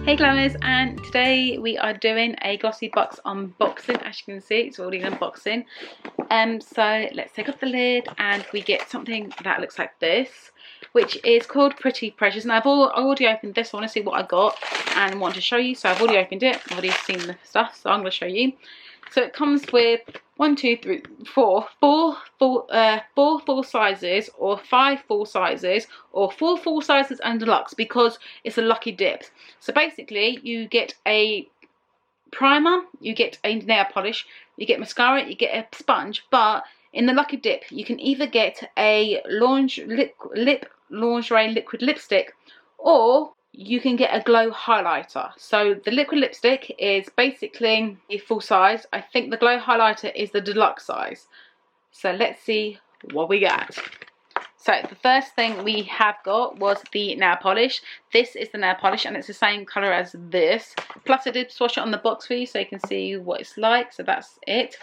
Hey Glamours, and today we are doing a Glossybox unboxing. As you can see, it's already an unboxing. So let's take off the lid and we get something that looks like this, which is called Pretty Precious. Now I've already opened this. I want to see what I got and want to show you. So I've already opened it. I've already seen the stuff, so I'm going to show you. So it comes with 4 full sizes, or 5 full sizes, or 4 full sizes and deluxe, because it's a lucky dip. So basically you get a primer, you get a nail polish, you get mascara, you get a sponge, but in the lucky dip you can either get a lingerie liquid lipstick, or you can get a glow highlighter. So the liquid lipstick is basically a full size. I think the glow highlighter is the deluxe size. So let's see what we got. So the first thing we have got was the nail polish. This is the nail polish and it's the same colour as this. Plus I did swatch it on the box for you so you can see what it's like. So that's it.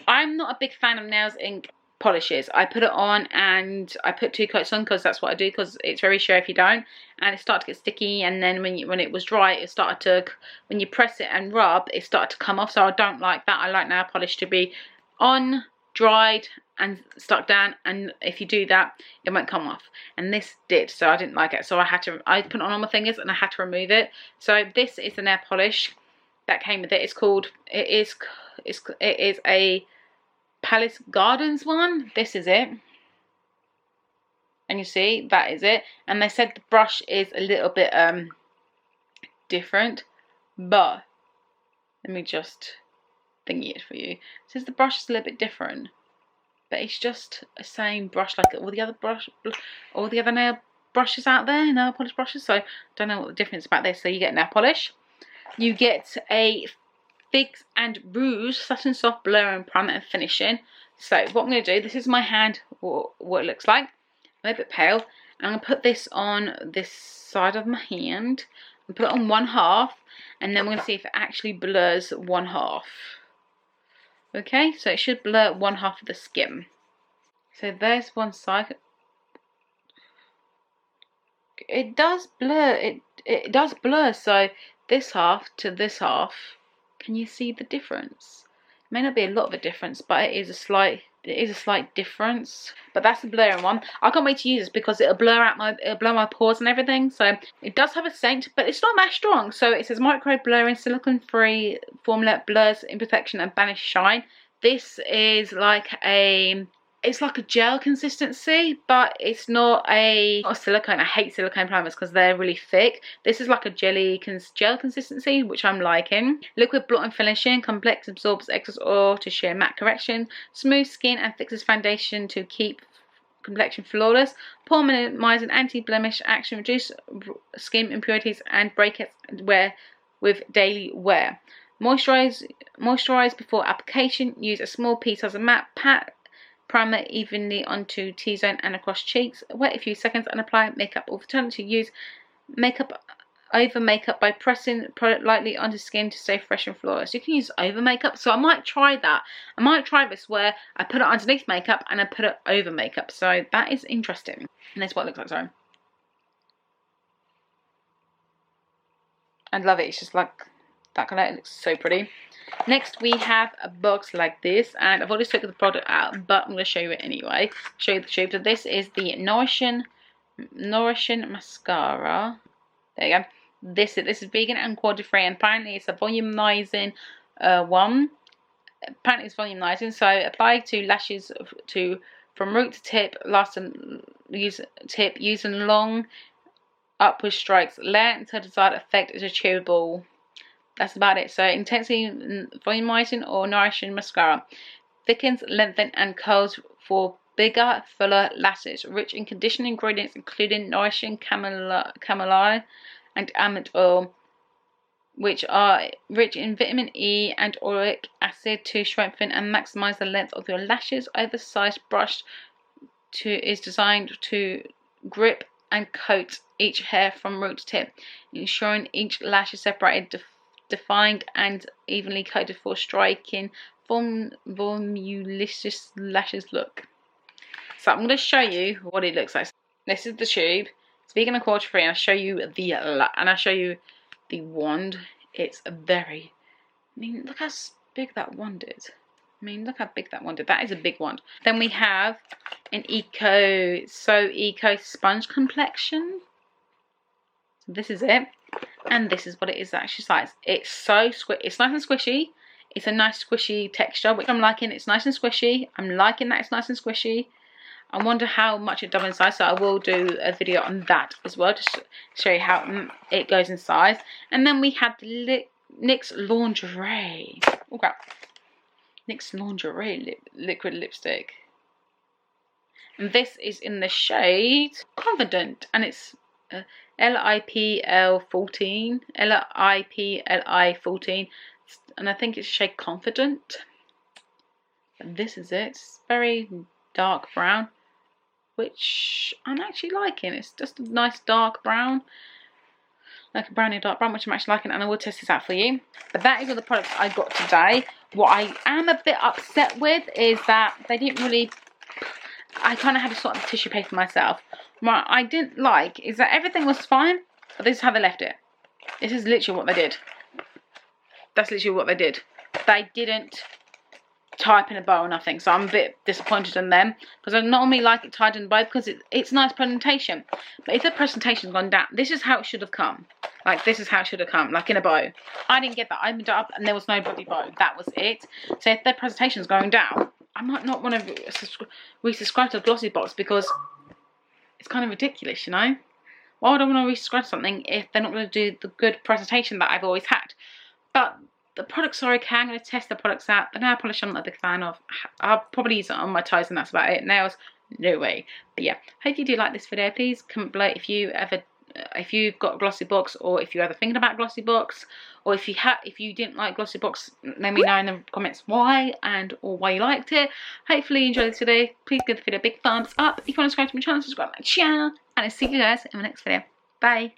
I'm not a big fan of nails ink polishes. I put it on and I put 2 coats on because that's what I do, because it's very sheer if you don't, and it started to get sticky, and then when it was dry it started to, when you press it and rub, it started to come off. So I don't like that. I like nail polish to be on, dried and stuck down, and if you do that it won't come off, and this did, so I didn't like it. So I put it on all my fingers and I had to remove it. So this is the nail polish that came with it. It's called, it is a Palace Gardens one. This is it, and you see that is it. And they said the brush is a little bit different, but let me just thingy it for you. It says the brush is a little bit different, but it's just the same brush like all the other nail brushes out there, nail polish brushes. So don't know what the difference about this. So you get nail polish, you get a Fix and Rouge Satin Soft Blur and Primer and Finishing. So what I'm going to do, this is my hand, what it looks like. A little bit pale. And I'm going to put this on this side of my hand and put it on one half, and then we're going to see if it actually blurs one half. Okay, so it should blur one half of the skin. So there's one side. It does blur, it does blur. So this half to this half, can you see the difference? It may not be a lot of a difference, but it is a slight difference. But that's the blurring one. I can't wait to use this because it'll blur my pores and everything. So it does have a scent, but it's not that strong. So it says micro blurring, silicone free formula, blurs imperfection and banish shine. This is like a, it's like a gel consistency, but it's not a silicone. I hate silicone primers because they're really thick. This is like a gel consistency, which I'm liking. Liquid blot and finishing, complex absorbs excess oil to sheer matte correction, smooth skin and fixes foundation to keep complexion flawless, pore minimizing, anti-blemish action, reduce skin impurities and breakouts wear with daily wear. Moisturize before application. Use a small piece as a matte pat. Primer evenly onto T-zone and across cheeks. Wait a few seconds and apply makeup. Alternatively, use over makeup by pressing product lightly onto skin to stay fresh and flawless. You can use over makeup, so I might try that. I might try this where I put it underneath makeup and I put it over makeup. So that is interesting. And that's what it looks like. Sorry. I love it. It's just like that colour. It looks so pretty. Next we have a box like this, and I've already taken the product out, but I'm going to show you it anyway. Show you the shape. So this is the Nourishing mascara. There you go. This is vegan and cruelty free, and apparently it's a volumizing one. Apparently it's volumizing, so apply to lashes from root to tip. Using long upward strikes. Layer until desired effect is achievable. That's about it. So intensely volumizing or nourishing mascara. Thickens, lengthens and curls for bigger, fuller lashes. Rich in conditioning ingredients including nourishing chamomile and almond oil, which are rich in vitamin E and oleic acid to strengthen and maximize the length of your lashes. Oversized brush is designed to grip and coat each hair from root to tip, ensuring each lash is separated, defined and evenly coated for striking voluminous lashes look. So I'm going to show you what it looks like. This is the tube. It's vegan and cruelty free, and I'll show you the wand. It's a very, I mean, look how big that wand is. I mean, look how big that wand is. That is a big wand. Then we have an eco sponge complexion. So this is it. And this is what it is actually size. It's so it's nice and squishy. It's a nice squishy texture, which I'm liking. It's nice and squishy. I'm liking that it's nice and squishy. I wonder how much it doubles in size, so I will do a video on that as well, just to show you how it goes in size. And then we have the NYX Lingerie. Oh crap. NYX Lingerie liquid lipstick. And this is in the shade Confident, and it's LIPL 14. LIPLI 14. And I think it's shade Confident. And this is it. It's very dark brown, which I'm actually liking. It's just a nice dark brown, like a brownie dark brown, which I'm actually liking, and I will test this out for you. But that is all the products I got today. What I am a bit upset with is that they didn't really, I kind of had to sort of tissue paper myself. What I didn't like is that everything was fine, but this is how they left it. This is literally what they did. That's literally what they did. They didn't type in a bow or nothing, so I'm a bit disappointed in them, because I normally like it tied in a bow because it's nice presentation. But if the presentation's gone down, this is how it should have come. Like, this is how it should have come, like in a bow. I didn't get that. I opened it up and there was no bloody bow. That was it. So if the presentation's going down, I might not want to resubscribe to Glossybox, because it's kind of ridiculous, you know. Why would I want to resubscribe to something if they're not going to do the good presentation that I've always had? But the products are okay. I'm going to test the products out. The nail polish I'm not a big fan of. I'll probably use it on my toes and that's about it. Nails, no way. But yeah, hope you do like this video. Please comment below if you've got Glossybox, or if you're ever thinking about Glossybox, or if you didn't like Glossybox, let me know in the comments why, or why you liked it. Hopefully you enjoyed this video. Please give the video a big thumbs up. If you want to subscribe to my channel, subscribe to my channel, and I'll see you guys in my next video. Bye.